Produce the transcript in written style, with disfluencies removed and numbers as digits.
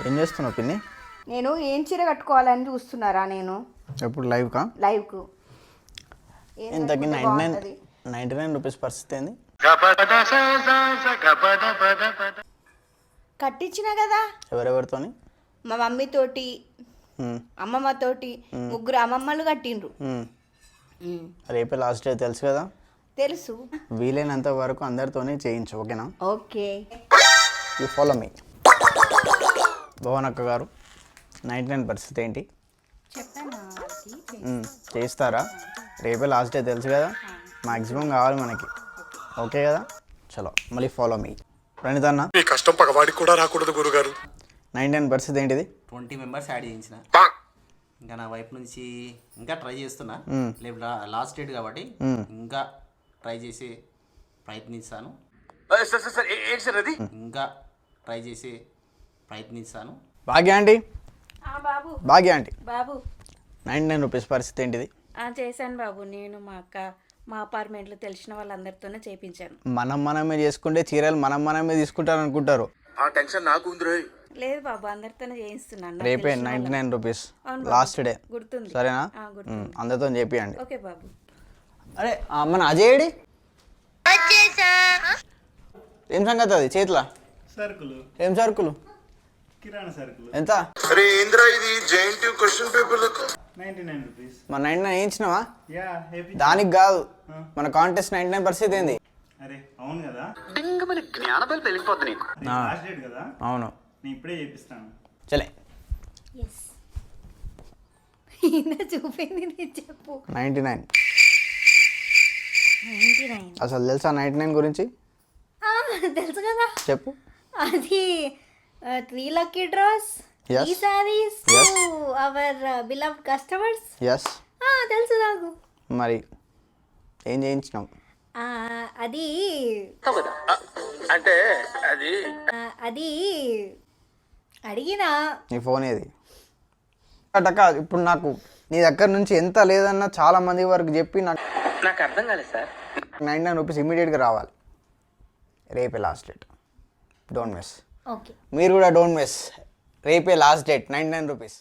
ఏం చేస్తున్నావు పిన్ని? నేను ఏం చీర కట్టుకోవాలని చూస్తున్నారా నేను ఎప్పుడు లైవ్కా? లైవ్కు ఇంతకీ 99 రూపీస్ పరిస్థితి ఏంది? కట్టించిన కదా ఎవరెవరితోని? మా మమ్మీతోటి అమ్మమ్మతోటి ముగ్గురు అమ్మమ్మలు కట్టిండ్రు. రేపే లాస్ట్ డే తెలుసు కదా, తెలుసు. వీలైనంత వరకు అందరితోనే చేయించు, ఓకేనా? Okay, you follow me. Bhuvan అక్క గారు 99 పరిస్థితి ఏంటి? చేస్తారా? రేపే లాస్ట్ డే తెలుసు కదా, మ్యాక్సిమం కావాలి మనకి, ఓకే కదా? చలో మళ్ళీ ఫాలో మీ. ప్రణీత్ అన్న, మీ కష్టం పగవాడికి కూడా రాకూడదు గురుగారు. 99 పరిస్థితి ఏంటిది? 20 మెంబర్స్ యాడ్ చేయించిన. ఇంకా నా వైపు నుంచి ఇంకా ట్రై చేస్తున్నా. రేపు లాస్ట్ డేట్ కాబట్టి ఇంకా ట్రై చేసి ప్రయత్నిస్తాను. ఇంకా ట్రై చేసి ప్రయత్నిస్తాను. భాగ్య ఆంటీ, బాబు భాగ్య ఆంటీ, బాబు 99 రూపీస్ పరిస్థితి ఏంటిది? చేశాను బాబు. నేను మా అక్క మా అపార్ట్మెంట్లో తెలిసిన వాళ్ళందరితోనే చేయించాను. మనమే చేసుకుంటే చీరలు మనమే తీసుకుంటారు అనుకుంటారు. ఆ టెన్షన్ నాకు ఉంది రోయ్. లేదు బాబు, అందరితోనే చేయిస్తున్నాను. రేపే 99 రూపీస్ లాస్ట్ డే, గుర్తుంది. సరేనా? గుర్తుంది. అందరితో చేపియండి. ఓకే బాబు. అరే మన అజయ్డి ఏం సంగతి? అది చేతిలో సరుకులు, ఏం సరుకులు? కిరాణా సరుకులు. ఎంత? అరే ఇంద్ర ఇది జేఎన్టీ క్వశ్చన్ పేపర్ 99 రూపీస్. మన 99 వేయించినావా? Yeah heavy. దానికి కాదు, మన కాంటెస్ట్ 99 పరిస్థితి ఏంది? అరే అవును కదా, ఆ. లాస్ట్ డేట్ కదా, అవును, నేను ఇప్పుడే చేపిస్తాను. చలే. చూపింది నేను చెప్పు. 99 99 అసలు తెలుసా 99 గురించి? తెలుసు కదా, చెప్పు. అది 3 lucky draws, Yes. 3 sarees Yes. to our beloved customers. Yes, తెలుసు నాకు. మరి ఏం చేయించినావు? అది అంటే అది అది అడిగినా నీ ఫోన్ ఏది? టక ఇప్పుడు నాకు నీ దగ్గర నుంచి ఎంత లేదన్నా చాలా మంది వరకు చెప్పి నాకు అర్థం కాలేదు సార్. 99 రూపీస్ ఇమీడియట్గా రావాలి. రేపే last date, don't miss. Okay. మీరు కూడా డోంట్ మిస్. రేపే లాస్ట్ డేట్ 99 రూపీస్.